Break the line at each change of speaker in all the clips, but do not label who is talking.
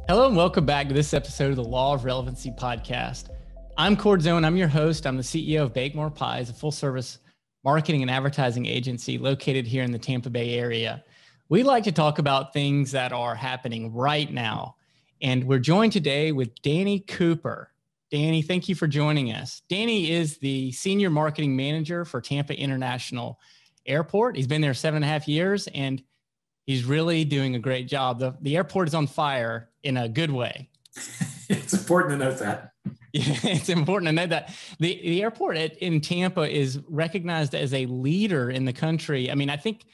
Hello and welcome back to this episode of the Law of Relevancy podcast. I'm Cord Zone. I'm your host. I'm the CEO of Bakemore Pies, a full-service marketing and advertising agency located here in the Tampa Bay area. We like to talk about things that are happening right now. And we're joined today with Danny Cooper. Danny, thank you for joining us. Danny is the Senior Marketing Manager for Tampa International Airport. He's been there 7.5 years, and he's really doing a great job. The airport is on fire in a good way.
It's important to note that.
Yeah, it's important to know that the airport in Tampa is recognized as a leader in the country. I mean, I think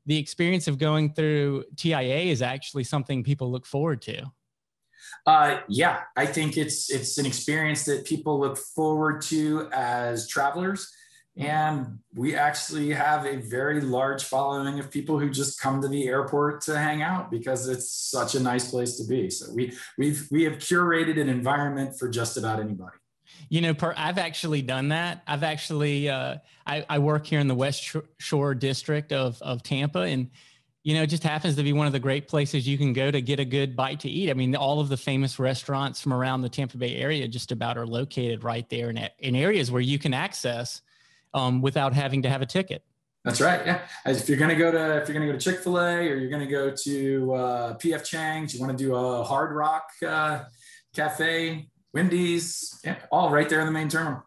the experience of going through TIA is actually something people look forward to.
Yeah, I think it's an experience that people look forward to as travelers. And we actually have a very large following of people who just come to the airport to hang out because it's such a nice place to be. So we have curated an environment for just about anybody.
You know, I've actually done that. I've actually, I work here in the West Shore district of Tampa, and, you know, it just happens to be one of the great places you can go to get a good bite to eat. I mean, all of the famous restaurants from around the Tampa Bay area just about are located right there in areas where you can access without having to have a ticket.
That's right. Yeah. If you're going to go to Chick-fil-A or you're going to go to P.F. Chang's, you want to do a Hard Rock Cafe, Wendy's, yeah, all right there in the main terminal.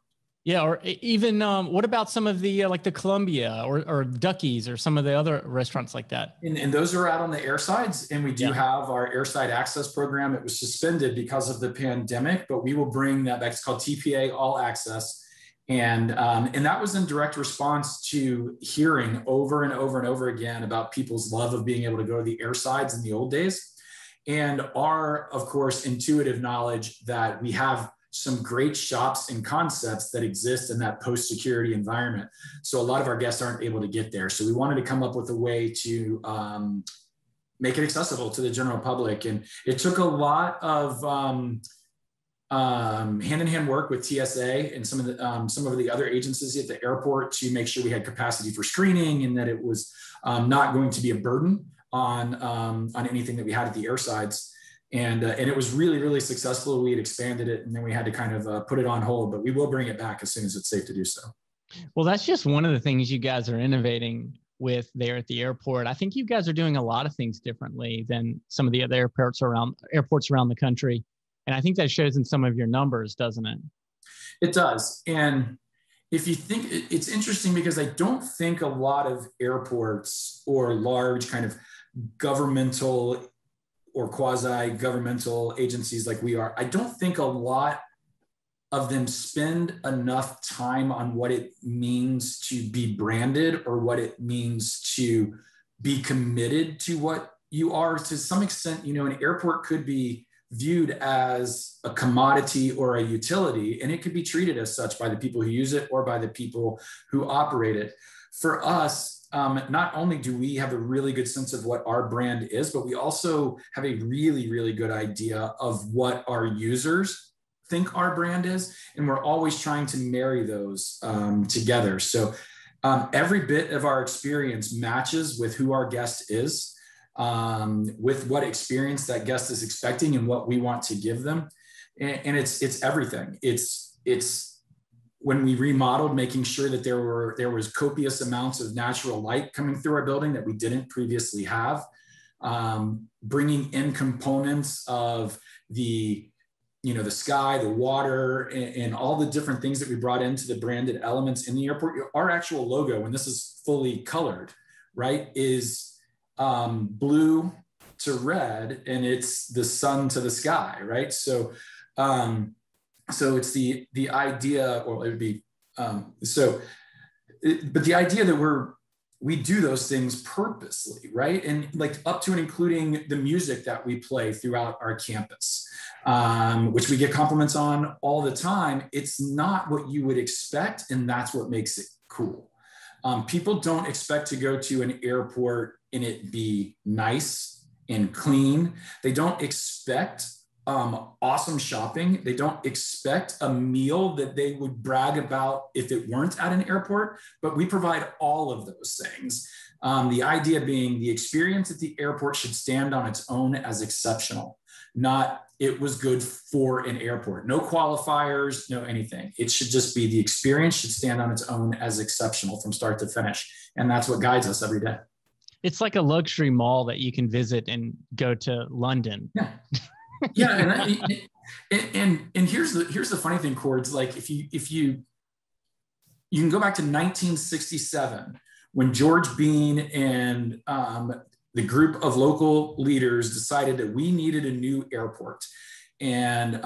Yeah. Or even what about some of the like the Columbia or Ducky's or some of the other restaurants like that?
And those are out on the airsides, and we do have our Airside Access program. It was suspended because of the pandemic, but we will bring that back. It's called TPA All Access. And that was in direct response to hearing over and over and over again about people's love of being able to go to the airsides in the old days. And our, of course, intuitive knowledge that we have some great shops and concepts that exist in that post-security environment. So a lot of our guests aren't able to get there. So we wanted to come up with a way to make it accessible to the general public. And it took a lot of hand-in-hand work with TSA and some of the other agencies at the airport to make sure we had capacity for screening and that it was not going to be a burden on anything that we had at the airsides. And it was really, really successful. We had expanded it, and then we had to kind of put it on hold, but we will bring it back as soon as it's safe to do so.
Well, that's just one of the things you guys are innovating with there at the airport. I think you guys are doing a lot of things differently than some of the other airports around the country. And I think that shows in some of your numbers, doesn't it?
It does. And if you think, it's interesting because I don't think a lot of airports or large kind of governmental or quasi-governmental agencies like we are, I don't think a lot of them spend enough time on what it means to be branded or what it means to be committed to what you are. To some extent, you know, an airport could be viewed as a commodity or a utility, and it could be treated as such by the people who use it or by the people who operate it. For us, not only do we have a really good sense of what our brand is, but we also have a really, really good idea of what our users think our brand is. And we're always trying to marry those together. So every bit of our experience matches with who our guest is, with what experience that guest is expecting and what we want to give them. And it's everything. It's when we remodeled, making sure that there was copious amounts of natural light coming through our building that we didn't previously have, bringing in components of the sky, the water, and all the different things that we brought into the branded elements in the airport. Our actual logo, when this is fully colored, right, is blue to red, and it's the sun to the sky, right? So it's the idea, or it would be, but the idea that we do those things purposely, right? And like up to and including the music that we play throughout our campus, which we get compliments on all the time. It's not what you would expect, and that's what makes it cool. People don't expect to go to an airport and it be nice and clean. They don't expect awesome shopping. They don't expect a meal that they would brag about if it weren't at an airport, but we provide all of those things. The idea being the experience at the airport should stand on its own as exceptional, not it was good for an airport. No qualifiers, no anything. It should just be the experience should stand on its own as exceptional from start to finish. And that's what guides us every day.
It's like a luxury mall that you can visit and go to London.
Yeah. Yeah, and here's the funny thing, Cords. Like if you can go back to 1967 when George Bean and the group of local leaders decided that we needed a new airport, and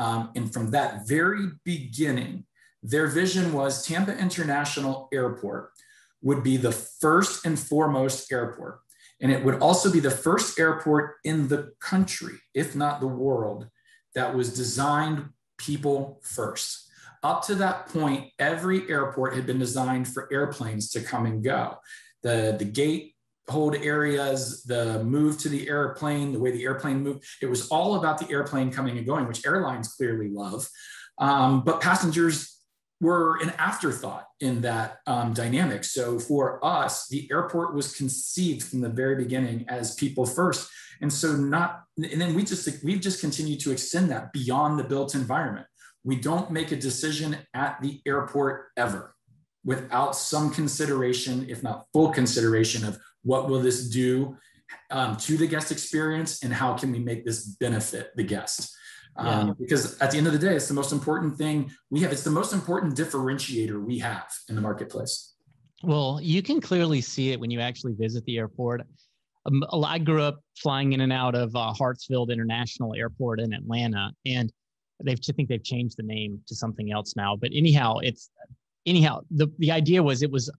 from that very beginning, their vision was Tampa International Airport would be the first and foremost airport. And it would also be the first airport in the country, if not the world, that was designed people first. Up to that point, every airport had been designed for airplanes to come and go. The gate hold areas, the move to the airplane, the way the airplane moved, it was all about the airplane coming and going, which airlines clearly love. But passengers were an afterthought in that dynamic. So for us, the airport was conceived from the very beginning as people first. And so we've just continued to extend that beyond the built environment. We don't make a decision at the airport ever without some consideration, if not full consideration, of what will this do to the guest experience and how can we make this benefit the guest. Because at the end of the day, it's the most important thing we have. It's the most important differentiator we have in the marketplace.
Well, you can clearly see it when you actually visit the airport. I grew up flying in and out of Hartsfield International Airport in Atlanta, and I think they've changed the name to something else now. But anyhow, the idea was it was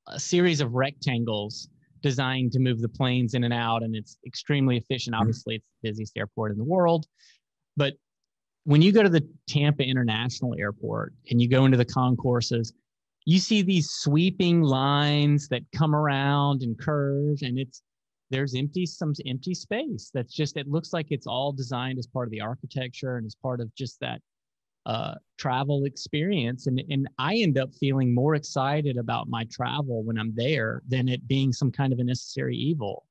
a series of rectangles designed to move the planes in and out, and it's extremely efficient. Obviously, it's the busiest airport in the world. But when you go to the Tampa International Airport and you go into the concourses, you see these sweeping lines that come around and curve, and there's some empty space. That's just, it looks like it's all designed as part of the architecture and as part of just that travel experience. And I end up feeling more excited about my travel when I'm there than it being some kind of a necessary evil.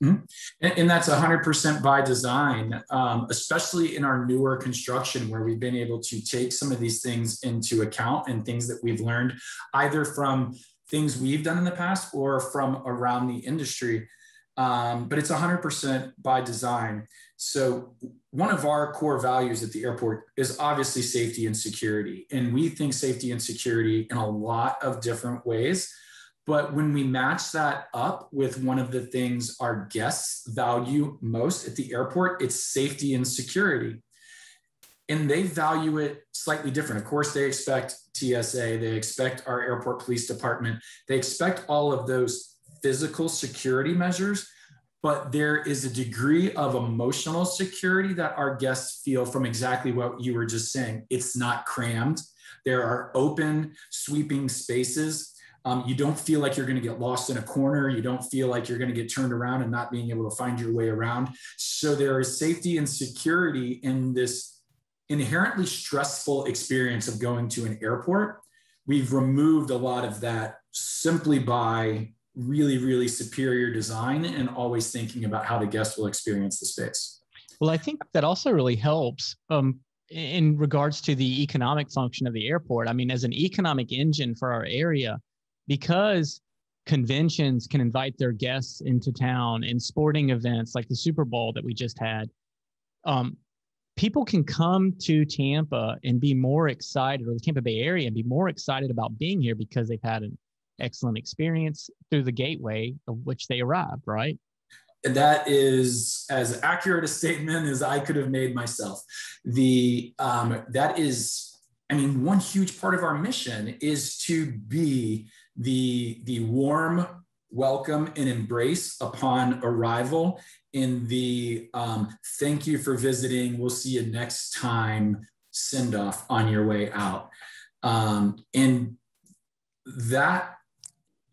Mm-hmm. And that's 100% by design, especially in our newer construction, where we've been able to take some of these things into account and things that we've learned either from things we've done in the past or from around the industry. But it's 100% by design. So one of our core values at the airport is obviously safety and security. And we think safety and security in a lot of different ways. But when we match that up with one of the things our guests value most at the airport, it's safety and security. And they value it slightly different. Of course, they expect TSA, they expect our airport police department, they expect all of those physical security measures, but there is a degree of emotional security that our guests feel from exactly what you were just saying. It's not crammed. There are open, sweeping spaces. You don't feel like you're going to get lost in a corner. You don't feel like you're going to get turned around and not being able to find your way around. So there is safety and security in this inherently stressful experience of going to an airport. We've removed a lot of that simply by really, really superior design and always thinking about how the guest will experience the space.
Well, I think that also really helps in regards to the economic function of the airport. I mean, as an economic engine for our area, because conventions can invite their guests into town and sporting events like the Super Bowl that we just had, people can come to Tampa and be more excited, or the Tampa Bay area, and be more excited about being here because they've had an excellent experience through the gateway of which they arrived, right?
That is as accurate a statement as I could have made myself. That is, I mean, one huge part of our mission is to be the warm welcome and embrace upon arrival, in the thank you for visiting, we'll see you next time send off on your way out. And that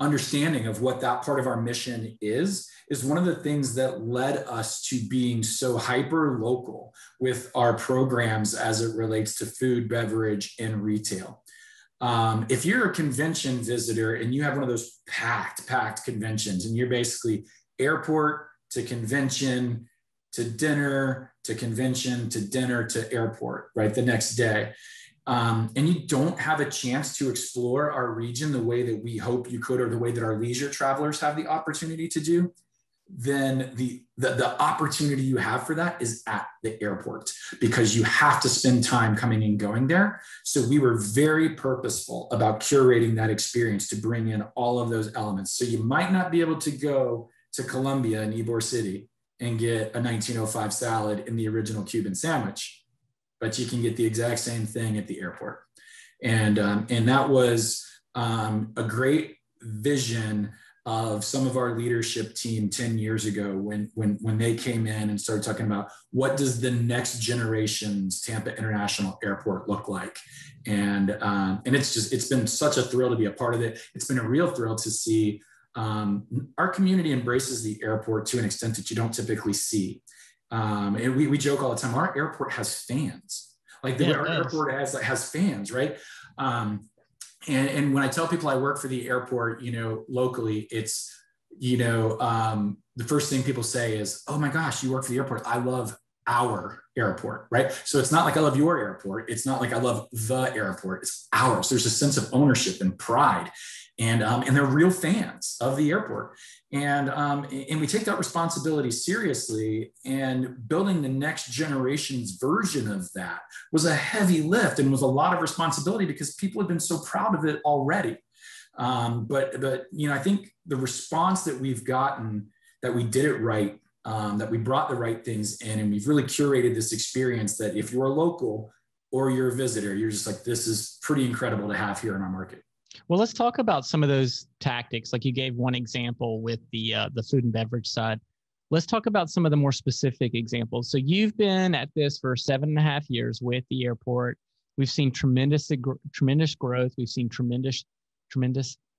understanding of what that part of our mission is one of the things that led us to being so hyper local with our programs as it relates to food, beverage, and retail. If you're a convention visitor and you have one of those packed conventions, and you're basically airport to convention to dinner to convention to dinner to airport, right, the next day, and you don't have a chance to explore our region the way that we hope you could, or the way that our leisure travelers have the opportunity to do, then the opportunity you have for that is at the airport, because you have to spend time coming and going there. So we were very purposeful about curating that experience to bring in all of those elements. So you might not be able to go to Colombia in Ybor City and get a 1905 salad in the original Cuban sandwich, but you can get the exact same thing at the airport. And that was a great vision of some of our leadership team 10 years ago when they came in and started talking about what does the next generation's Tampa International Airport look like. And it's been such a thrill to be a part of it. It's been a real thrill to see our community embraces the airport to an extent that you don't typically see. And we joke all the time, our airport has fans. Like our airport has fans, right? And when I tell people I work for the airport, locally, it's, the first thing people say is, oh my gosh, you work for the airport. I love our airport, right? So it's not like I love your airport. It's not like I love the airport. It's ours. There's a sense of ownership and pride. And they're real fans of the airport. And we take that responsibility seriously, and building the next generation's version of that was a heavy lift and was a lot of responsibility because people have been so proud of it already. But I think the response that we've gotten, that we did it right, that we brought the right things in, and we've really curated this experience that if you're a local or you're a visitor, you're just like, this is pretty incredible to have here in our market.
Well, let's talk about some of those tactics. Like you gave one example with the food and beverage side. Let's talk about some of the more specific examples. So you've been at this for 7.5 years with the airport. We've seen tremendous growth. We've seen tremendous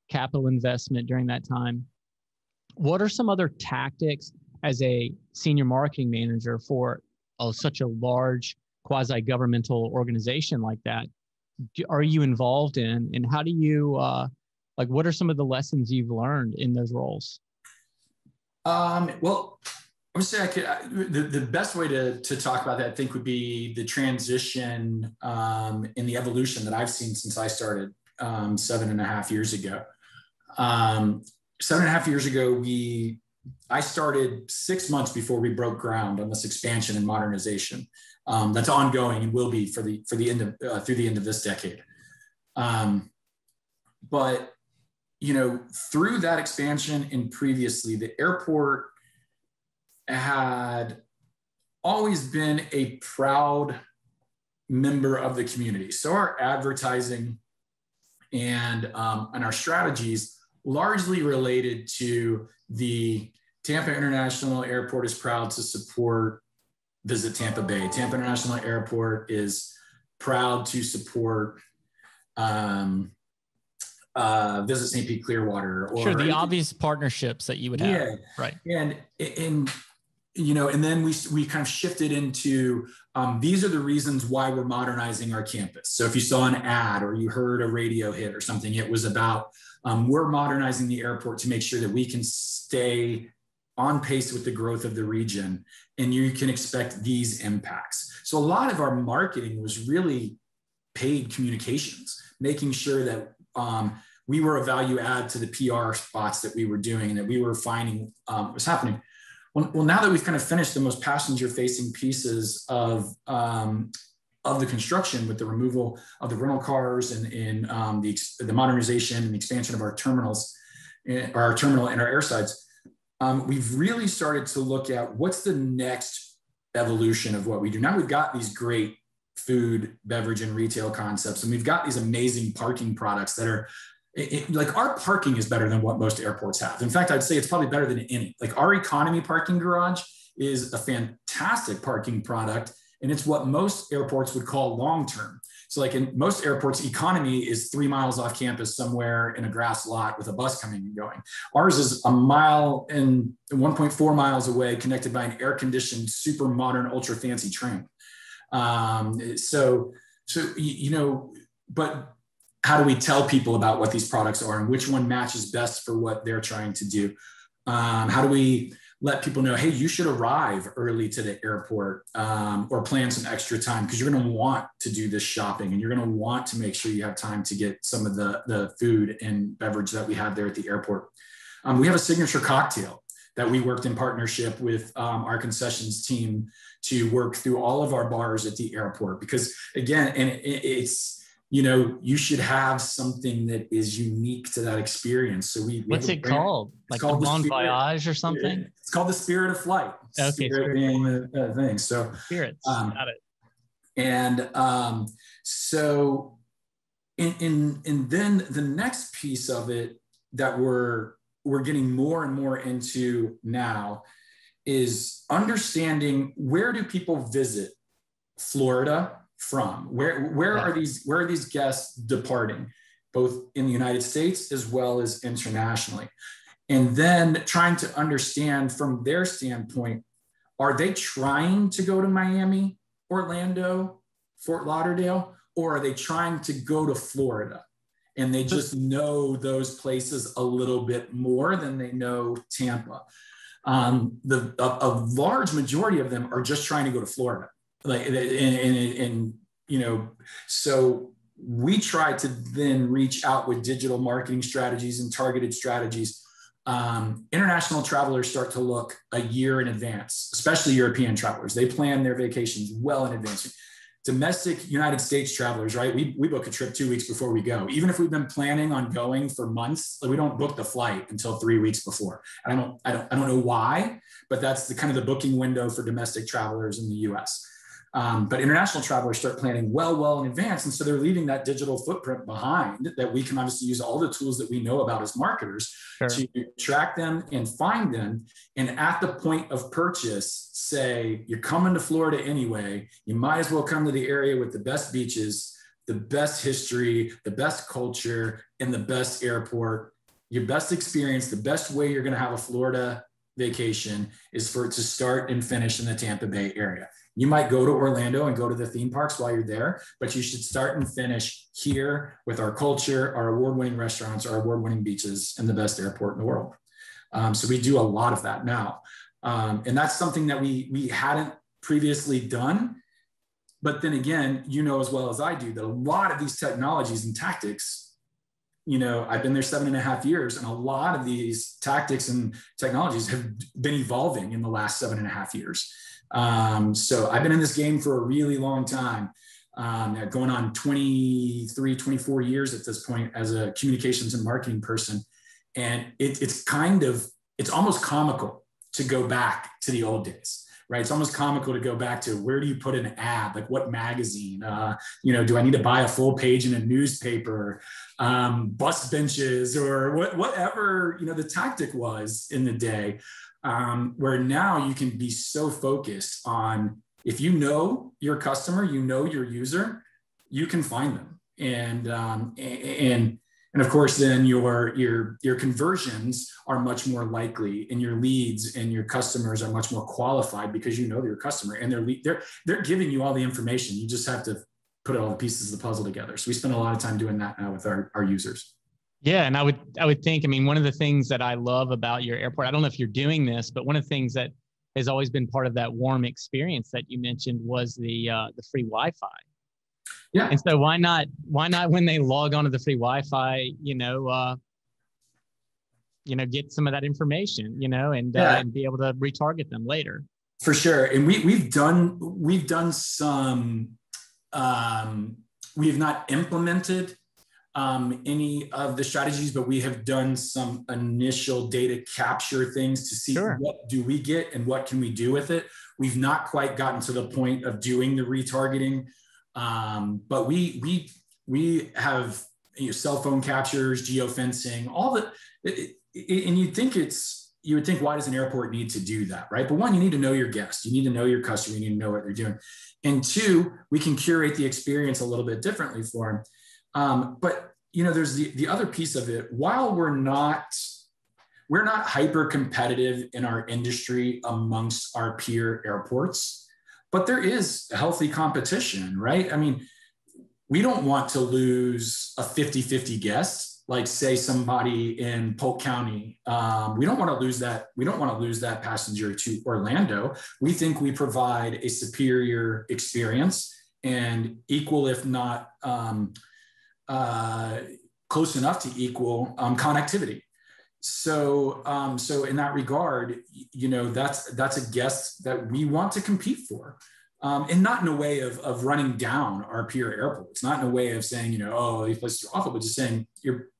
capital investment during that time. What are some other tactics as a senior marketing manager for such a large quasi-governmental organization like that? Are you involved in, and how do you, what are some of the lessons you've learned in those roles?
Well, I would say the best way to talk about that, I think, would be the transition and the evolution that I've seen since I started 7.5 years ago. 7.5 years ago, I started 6 months before we broke ground on this expansion and modernization. That's ongoing and will be through the end of this decade. But through that expansion and previously, the airport had always been a proud member of the community. So our advertising and our strategies largely related to the Tampa International Airport is proud to support Visit Tampa Bay. Tampa International Airport is proud to support Visit St. Pete Clearwater.
Sure, the obvious partnerships that you would have.
Yeah,
right.
And then we kind of shifted into these are the reasons why we're modernizing our campus. So if you saw an ad or you heard a radio hit or something, it was about we're modernizing the airport to make sure that we can stay on pace with the growth of the region, and you can expect these impacts. So a lot of our marketing was really paid communications, making sure that we were a value add to the PR spots that we were doing and that we were finding was happening. Well, now that we've kind of finished the most passenger-facing pieces of the construction with the removal of the rental cars and the modernization and the expansion of our terminals, our terminal and our airsides, we've really started to look at what's the next evolution of what we do. Now we've got these great food, beverage, and retail concepts, and we've got these amazing parking products that are like our parking is better than what most airports have. In fact, I'd say it's probably better than any. Like our economy parking garage is a fantastic parking product, and it's what most airports would call long-term. So like in most airports, economy is 3 miles off campus somewhere in a grass lot with a bus coming and going. Ours is a mile and 1.4 miles away, connected by an air-conditioned, super modern, ultra fancy train. But how do we tell people about what these products are and which one matches best for what they're trying to do? How do we let people know, hey, you should arrive early to the airport, or plan some extra time, because you're going to want to do this shopping and you're going to want to make sure you have time to get some of the food and beverage that we have there at the airport. We have a signature cocktail that we worked in partnership with our concessions team to work through all of our bars at the airport, because again, and it's, you should have something that is unique to that experience. So
what's it called? Like the Bon Voyage or something?
It's called the Spirit of Flight.
Okay,
Spirit being the thing. So
spirits, got it.
And so and then the next piece of it that we're getting more and more into now is understanding, where do people visit Florida from? Where are these guests departing, both in the United States as well as internationally? And then trying to understand from their standpoint, are they trying to go to Miami, Orlando, Fort Lauderdale, or are they trying to go to Florida? And they just know those places a little bit more than they know Tampa. A large majority of them are just trying to go to Florida. So we try to then reach out with digital marketing strategies and targeted strategies. International travelers start to look a year in advance, especially European travelers. They plan their vacations well in advance. Domestic United States travelers, right? We book a trip 2 weeks before we go. Even if we've been planning on going for months, we don't book the flight until 3 weeks before. And I don't know why, but that's the kind of the booking window for domestic travelers in the US. But international travelers start planning well in advance. And so they're leaving that digital footprint behind that we can obviously use all the tools that we know about as marketers to track them and find them. And at the point of purchase, say, you're coming to Florida anyway, you might as well come to the area with the best beaches, the best history, the best culture, and the best airport. Your best experience, the best way you're going to have a Florida vacation is for it to start and finish in the Tampa Bay area. You might go to Orlando and go to the theme parks while you're there, but you should start and finish here with our culture, our award-winning restaurants, our award-winning beaches, and the best airport in the world. So we do a lot of that now. And that's something that we hadn't previously done. But then again, as well as I do, that a lot of these technologies and tactics, I've been there 7.5 years, and a lot of these tactics and technologies have been evolving in the last 7.5 years. So I've been in this game for a really long time, going on 23, 24 years at this point as a communications and marketing person. And it's almost comical to go back to the old days, right? It's almost comical to go back to, where do you put an ad? Like what magazine? Do I need to buy a full page in a newspaper? Bus benches, or whatever, the tactic was in the day. Where now you can be so focused on, if you know your customer, your user, you can find them. And of course, then your conversions are much more likely, and your leads and your customers are much more qualified, because you know your customer, and they're giving you all the information. You just have to put all the pieces of the puzzle together. So we spend a lot of time doing that now with our users.
Yeah. And I would think, one of the things that I love about your airport, I don't know if you're doing this, but one of the things that has always been part of that warm experience that you mentioned was the free Wi-Fi. Yeah. And so why not when they log onto the free Wi-Fi, get some of that information, and be able to retarget them later.
For sure. And we've done some, we have not implemented any of the strategies, but we have done some initial data capture things to see what do we get and what can we do with it. We've not quite gotten to the point of doing the retargeting, but we cell phone captures, geofencing, all that. And you'd think it's you would think, why does an airport need to do that, right? But one, you need to know your guest. You need to know your customer. You need to know what they're doing. And two, we can curate the experience a little bit differently for them. But, there's the other piece of it. While we're not hyper competitive in our industry amongst our peer airports, but there is healthy competition, right? I mean, we don't want to lose a 50-50 guest, like say somebody in Polk County. We don't want to lose that. We don't want to lose that passenger to Orlando. We think we provide a superior experience and equal, if not close enough to equal connectivity. So in that regard, that's a guest that we want to compete for. And not in a way of running down our peer airports, not in a way of saying, oh, these places are awful, but just saying,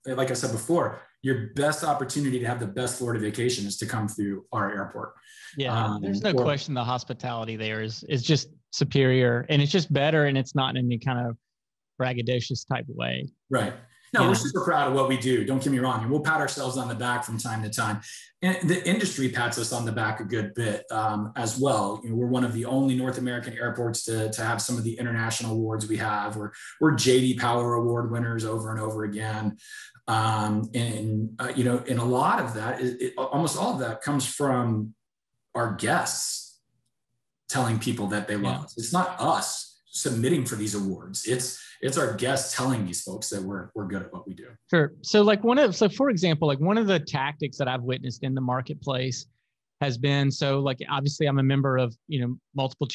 like I said before, your best opportunity to have the best Florida vacation is to come through our airport.
Yeah, there's no question the hospitality there is just superior, and it's just better, and it's not in any kind of braggadocious type of way.
Right. No, we're super proud of what we do. Don't get me wrong. And we'll pat ourselves on the back from time to time. And the industry pats us on the back a good bit as well. We're one of the only North American airports to have some of the international awards we have. We're JD Power Award winners over and over again. And a lot of that, almost all of that comes from our guests telling people that they love us. It's not us submitting for these awards. It's our guests telling these folks that we're good at what we do.
Sure. So for example, like one of the tactics that I've witnessed in the marketplace has been, obviously I'm a member of, multiple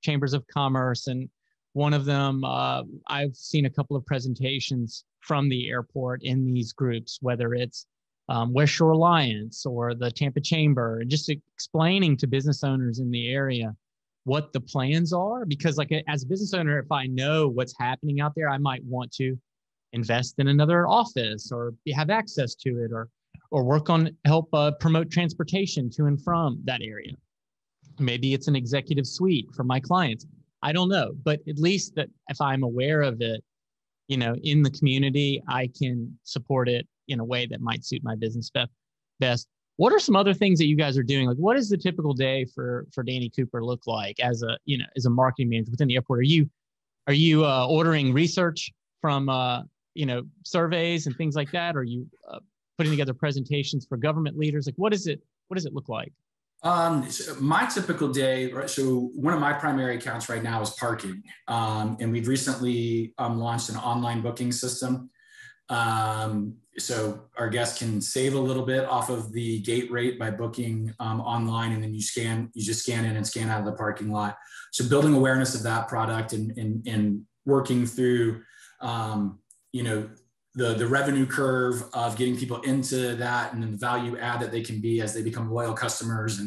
chambers of commerce. And one of them, I've seen a couple of presentations from the airport in these groups, whether it's West Shore Alliance or the Tampa Chamber, and just explaining to business owners in the area what the plans are, because as a business owner, if I know what's happening out there, I might want to invest in another office or have access to it, or help promote transportation to and from that area. Maybe it's an executive suite for my clients. I don't know, but at least that if I'm aware of it, in the community, I can support it in a way that might suit my business best. What are some other things that you guys are doing? Like, what does the typical day for Danny Cooper look like as a marketing manager within the airport? Are you ordering research from surveys and things like that? Are you putting together presentations for government leaders? Like, what does it look like?
So my typical day, right? So one of my primary accounts right now is parking, and we've recently launched an online booking system. So our guests can save a little bit off of the gate rate by booking online, and then you just scan in and scan out of the parking lot. So building awareness of that product and working through, the revenue curve of getting people into that, and then the value add that they can be as they become loyal customers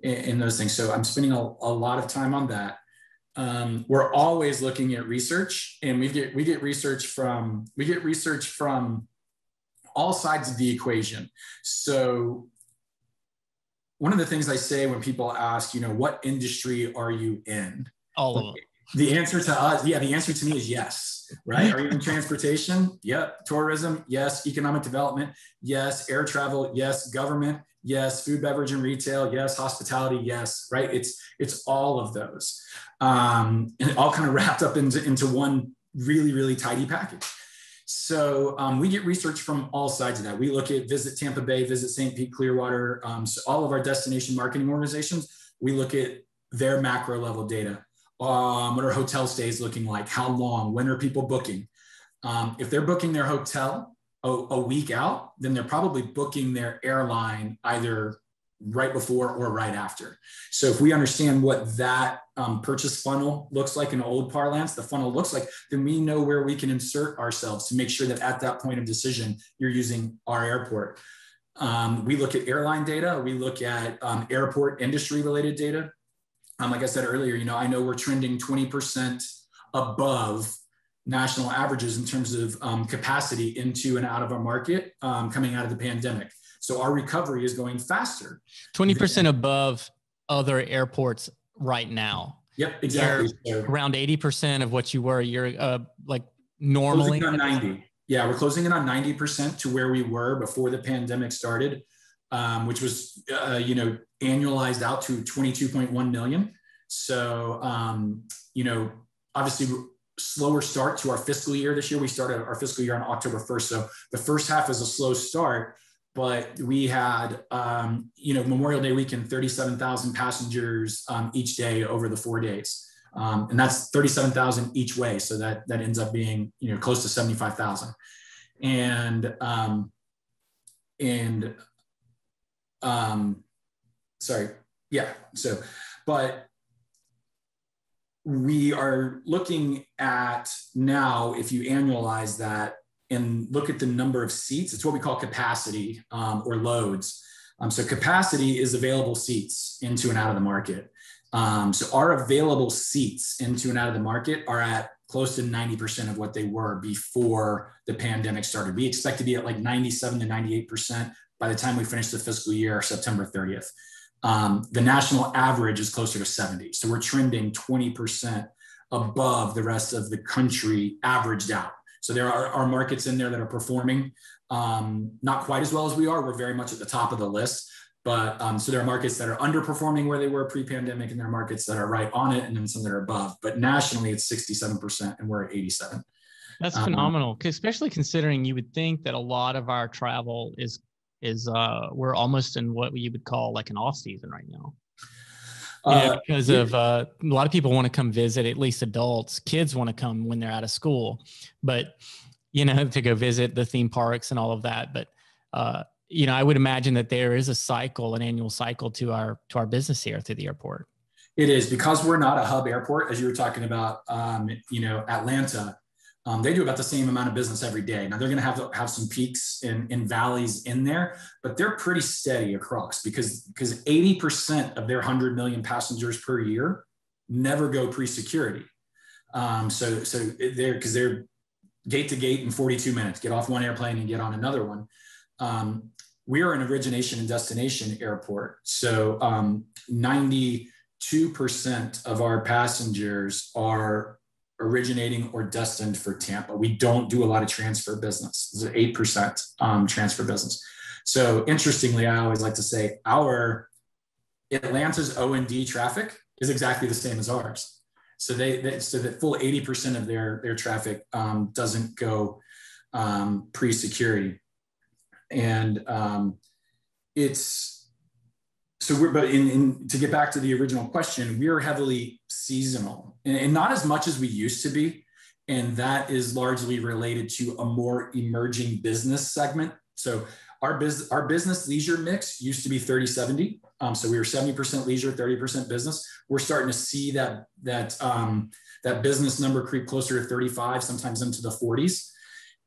and those things. So I'm spending a lot of time on that. We're always looking at research, and we get research from all sides of the equation. So one of the things I say when people ask, what industry are you in?
All of them.
The answer to me is yes, right? Are you in transportation? Yep. Tourism? Yes. Economic development? Yes. Air travel? Yes. Government? Yes. Food, beverage, and retail? Yes. Hospitality? Yes. Right? It's all of those. And it all kind of wrapped up into one really, really tidy package. So we get research from all sides of that. We look at Visit Tampa Bay, Visit St. Pete, Clearwater, so all of our destination marketing organizations, we look at their macro level data. What are hotel stays looking like? How long? When are people booking? If they're booking their hotel a week out, then they're probably booking their airline either right before or right after. So if we understand what that purchase funnel looks like in old parlance, the funnel looks like, then we know where we can insert ourselves to make sure that at that point of decision, you're using our airport. We look at airline data. We look at airport industry related data. Like I said earlier, I know we're trending 20% above national averages in terms of capacity into and out of our market coming out of the pandemic. So our recovery is going faster.
20% above other airports right now.
Yep, exactly.
You're around 80% of what you were a year, normally.
On 90. Yeah, we're closing in on 90% to where we were before the pandemic started. which was, annualized out to 22.1 million. So, obviously slower start to our fiscal year this year. We started our fiscal year on October 1st. So the first half is a slow start, but we had, Memorial Day weekend, 37,000 passengers each day over the 4 days. And that's 37,000 each way. So that ends up being, close to 75,000. But we are looking at now, if you annualize that and look at the number of seats, it's what we call capacity or loads. So capacity is available seats into and out of the market. So our available seats into and out of the market are at close to 90% of what they were before the pandemic started. We expect to be at like 97 to 98% by the time we finish the fiscal year, September 30th. The national average is closer to 70. So we're trending 20% above the rest of the country averaged out. So there are markets in there that are performing not quite as well as we are. We're very much at the top of the list. But so there are markets that are underperforming where they were pre-pandemic, and there are markets that are right on it, and then some that are above. But nationally, it's 67%, and we're at 87%.
That's phenomenal, especially considering you would think that a lot of our travel is we're almost in what you would call like an off season right now. Because of a lot of people want to come visit, at least adults. Kids want to come when they're out of school, but to go visit the theme parks and all of that. But I would imagine that there is an annual cycle to our business here through the airport.
It is, because we're not a hub airport, as you were talking about. Atlanta. They do about the same amount of business every day. Now they're going to have some peaks and valleys in there, but they're pretty steady across because 80% of their 100 million passengers per year never go pre-security. So they're gate to gate in 42 minutes, get off one airplane and get on another one. We are an origination and destination airport. So 92% of our passengers are originating or destined for Tampa. We don't do a lot of transfer business. It's an 8% transfer business. So interestingly, I always like to say our Atlanta's O&D traffic is exactly the same as ours. So so the full 80% of their traffic doesn't go pre-security. And to get back to the original question, we are heavily seasonal and not as much as we used to be. And that is largely related to a more emerging business segment. So our business leisure mix used to be 30-70. So we were 70% leisure, 30% business. We're starting to see that business number creep closer to 35, sometimes into the 40s.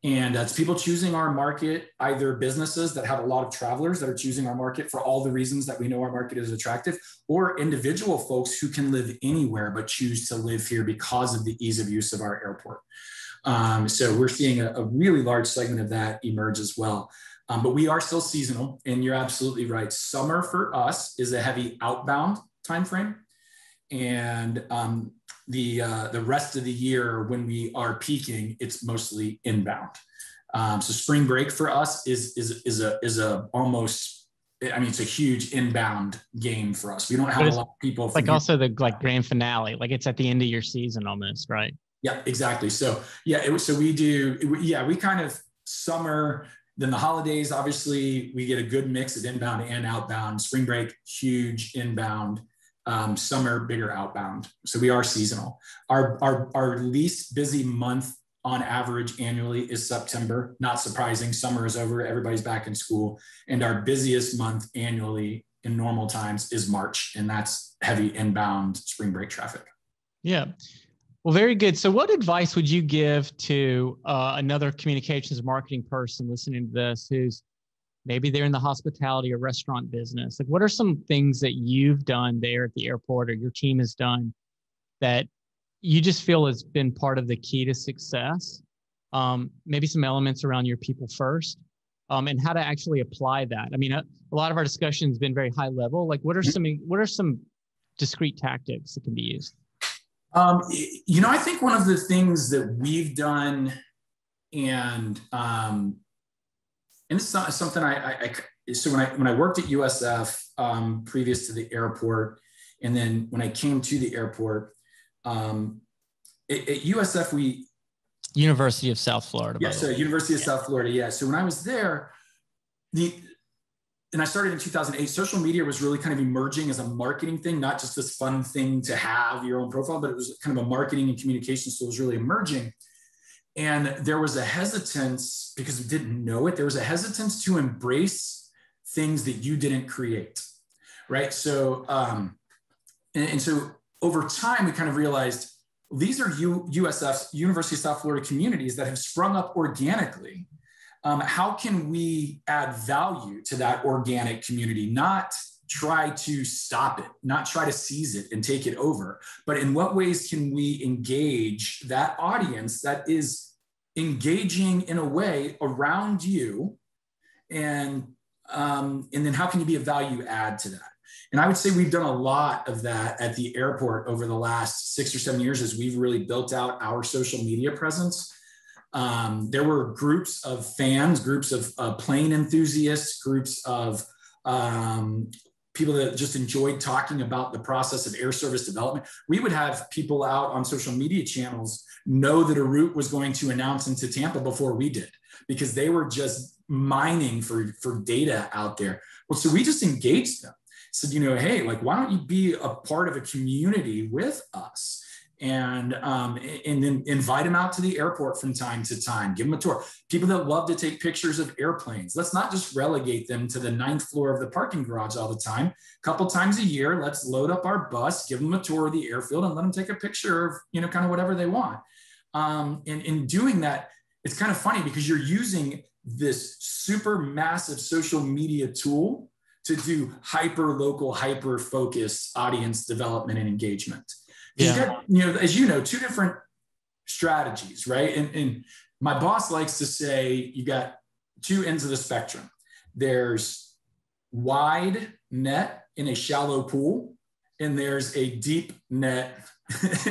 And it's people choosing our market, either businesses that have a lot of travelers that are choosing our market for all the reasons that we know our market is attractive, or individual folks who can live anywhere but choose to live here because of the ease of use of our airport. So we're seeing a really large segment of that emerge as well. But we are still seasonal, and you're absolutely right. Summer for us is a heavy outbound timeframe, and the rest of the year when we are peaking, it's mostly inbound. So spring break for us is a almost, it's a huge inbound game for us. We don't have a lot of people.
Like also the grand finale, like it's at the end of your season almost, right?
Yeah, exactly. So we kind of summer, then the holidays, obviously we get a good mix of inbound and outbound. Spring break, huge inbound. Summer, bigger outbound. So we are seasonal. Our least busy month on average annually is September. Not surprising. Summer is over. Everybody's back in school. And our busiest month annually in normal times is March. And that's heavy inbound spring break traffic.
Yeah. Well, very good. So what advice would you give to another communications marketing person listening to this who's maybe they're in the hospitality or restaurant business? Like, what are some things that you've done there at the airport or your team has done that you just feel has been part of the key to success? Maybe some elements around your people first, and how to actually apply that. I mean, a lot of our discussion has been very high level. Like, what are some discrete tactics that can be used?
I think one of the things that we've done, and it's something so when I worked at USF, previous to the airport, and then when I came to the airport, at USF,
University of South Florida.
Yeah, so University of South Florida. Yeah. So when I was there, and I started in 2008, social media was really kind of emerging as a marketing thing, not just this fun thing to have your own profile, but it was kind of a marketing and communication tool. It was really emerging. And there was a hesitance, because we didn't know it, there was a hesitance to embrace things that you didn't create, right? So, and so over time, we kind of realized these are USF's, University of South Florida communities that have sprung up organically. How can we add value to that organic community, not try to stop it, not try to seize it and take it over, but in what ways can we engage that audience that is engaging in a way around you, and then how can you be a value add to that? And I would say we've done a lot of that at the airport over the last 6 or 7 years as we've really built out our social media presence. There were groups of fans, groups of plane enthusiasts, groups of people that just enjoyed talking about the process of air service development. We would have people out on social media channels know that a route was going to announce into Tampa before we did, because they were just mining for data out there. Well, so we just engaged them. Said, hey, like, why don't you be a part of a community with us? And then invite them out to the airport from time to time, give them a tour. People that love to take pictures of airplanes, let's not just relegate them to the 9th floor of the parking garage all the time. A couple times a year, let's load up our bus, give them a tour of the airfield, and let them take a picture of, kind of whatever they want. And in doing that, it's kind of funny because you're using this super massive social media tool to do hyper local, hyper focused audience development and engagement. Yeah. You've got, as you know, two different strategies, right? And my boss likes to say you got two ends of the spectrum. There's wide net in a shallow pool, and there's a deep net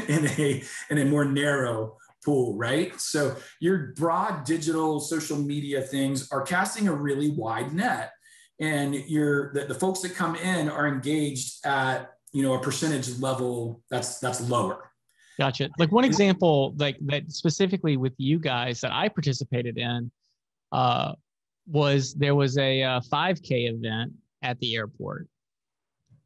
in a more narrow pool, right? So your broad digital social media things are casting a really wide net, and the folks that come in are engaged at a percentage level that's lower.
Gotcha. Like one example, like that specifically with you guys that I participated in, was there was a 5K event at the airport,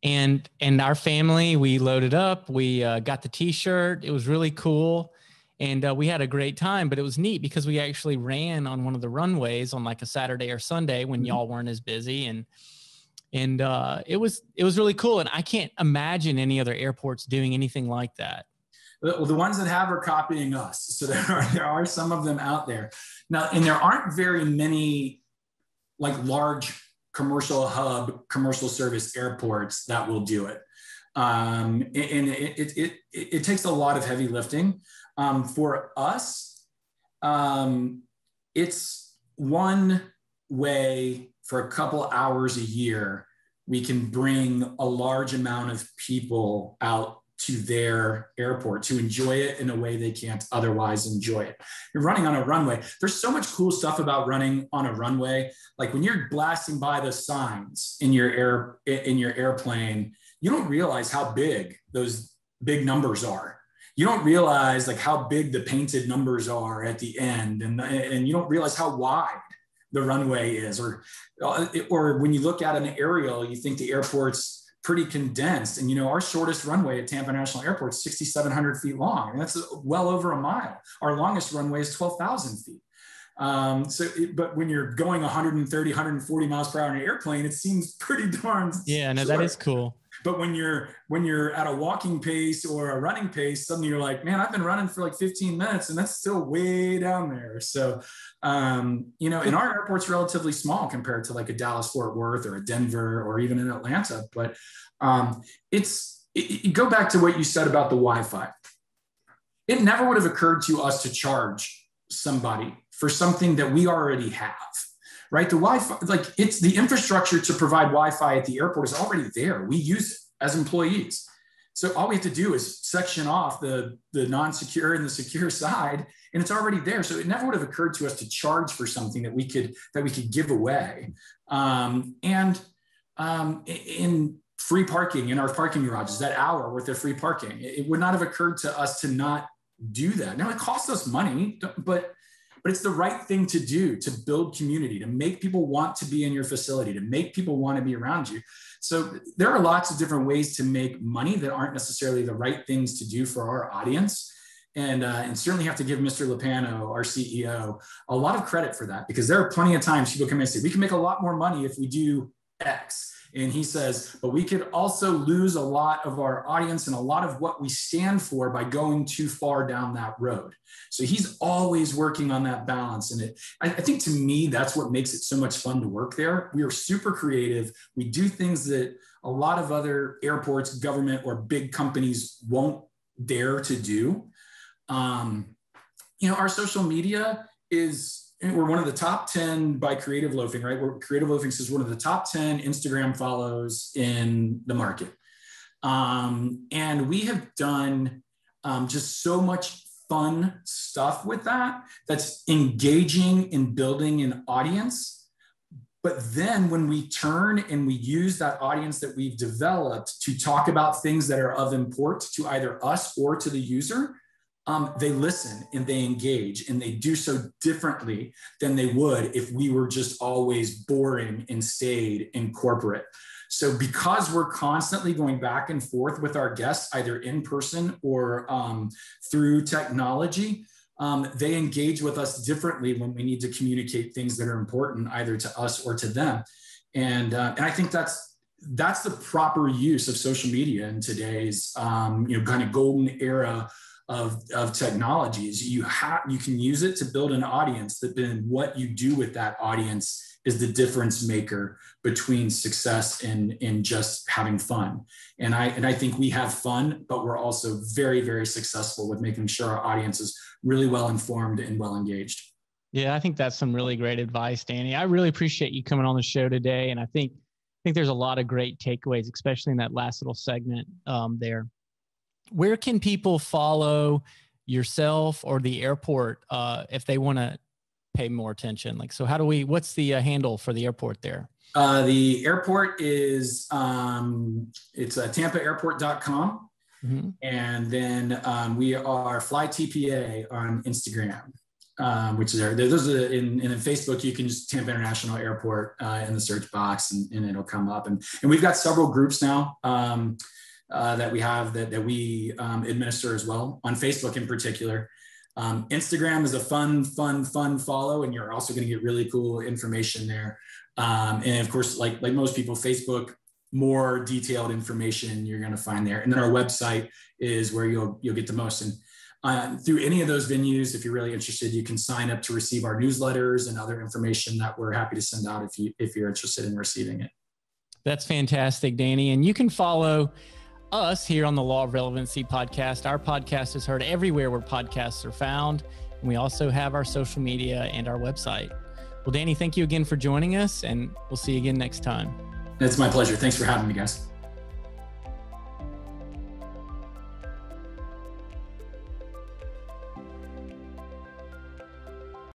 and our family, we loaded up, we got the T-shirt. It was really cool, and we had a great time. But it was neat because we actually ran on one of the runways on like a Saturday or Sunday when y'all weren't as busy, and it was really cool. And I can't imagine any other airports doing anything like that.
Well, the ones that have are copying us. So there are some of them out there now, and there aren't very many like large commercial hub, commercial service airports that will do it. And it takes a lot of heavy lifting. For us, it's one way for a couple hours a year, we can bring a large amount of people out to their airport to enjoy it in a way they can't otherwise enjoy it. You're running on a runway. There's so much cool stuff about running on a runway. Like when you're blasting by the signs in your airplane, you don't realize how big those big numbers are. You don't realize like how big the painted numbers are at the end, and you don't realize how wide the runway is, or when you look at an aerial, you think the airport's pretty condensed. And our shortest runway at Tampa International Airport is 6,700 feet long, and that's well over a mile. Our longest runway is 12,000 feet. But when you're going 130, 140 miles per hour in an airplane, it seems pretty darn
no,
short.
That is cool.
But when you're at a walking pace or a running pace, suddenly you're like, man, I've been running for like 15 minutes and that's still way down there. So, and our airport's relatively small compared to like a Dallas Fort Worth or a Denver or even in Atlanta. But you go back to what you said about the Wi-Fi. It never would have occurred to us to charge somebody for something that we already have. Right? The Wi-Fi, like it's the infrastructure to provide Wi-Fi at the airport is already there. We use it as employees. So all we have to do is section off the non-secure and the secure side, and it's already there. So it never would have occurred to us to charge for something that we could give away. In free parking in our parking garages, that hour worth of free parking, it would not have occurred to us to not do that. Now it costs us money, but it's the right thing to do, to build community, to make people want to be in your facility, to make people want to be around you. So there are lots of different ways to make money that aren't necessarily the right things to do for our audience. And certainly have to give Mr. Lopano, our CEO, a lot of credit for that, because there are plenty of times people come in and say, we can make a lot more money if we do X. And he says, but we could also lose a lot of our audience and a lot of what we stand for by going too far down that road. So he's always working on that balance. And I think to me, that's what makes it so much fun to work there. We are super creative. We do things that a lot of other airports, government, or big companies won't dare to do. Our social media we're one of the top 10 by Creative Loafing, right? Creative Loafing says one of the top 10 Instagram follows in the market. And we have done just so much fun stuff with that that's engaging in building an audience. But then when we turn and we use that audience that we've developed to talk about things that are of import to either us or to the user, they listen and they engage, and they do so differently than they would if we were just always boring and stayed in corporate. So because we're constantly going back and forth with our guests, either in person or through technology, they engage with us differently when we need to communicate things that are important either to us or to them. And I think that's the proper use of social media in today's kind of golden era of technologies. You can use it to build an audience, that then what you do with that audience is the difference maker between success and just having fun. And I think we have fun, but we're also very, very successful with making sure our audience is really well informed and well engaged.
Yeah, I think that's some really great advice, Danny. I really appreciate you coming on the show today. And I think there's a lot of great takeaways, especially in that last little segment there. Where can people follow yourself or the airport if they want to pay more attention? What's the handle for the airport there?
The airport is, it's tampaairport.com. Mm-hmm. And then we are FlyTPA on Instagram, which is there. Those are in Facebook. You can just Tampa International Airport in the search box, and it'll come up. And we've got several groups now that we have that we administer as well on Facebook in particular. Instagram is a fun follow, and you're also going to get really cool information there. And of course, like most people, Facebook, more detailed information you're going to find there. And then our website is where you'll get the most. And through any of those venues, if you're really interested, you can sign up to receive our newsletters and other information that we're happy to send out if you're interested in receiving it.
That's fantastic, Danny. And you can follow us here on the Law of Relevancy podcast. Our podcast is heard everywhere where podcasts are found. And we also have our social media and our website. Well, Danny, thank you again for joining us, and we'll see you again next time.
It's my pleasure. Thanks for having me, guys.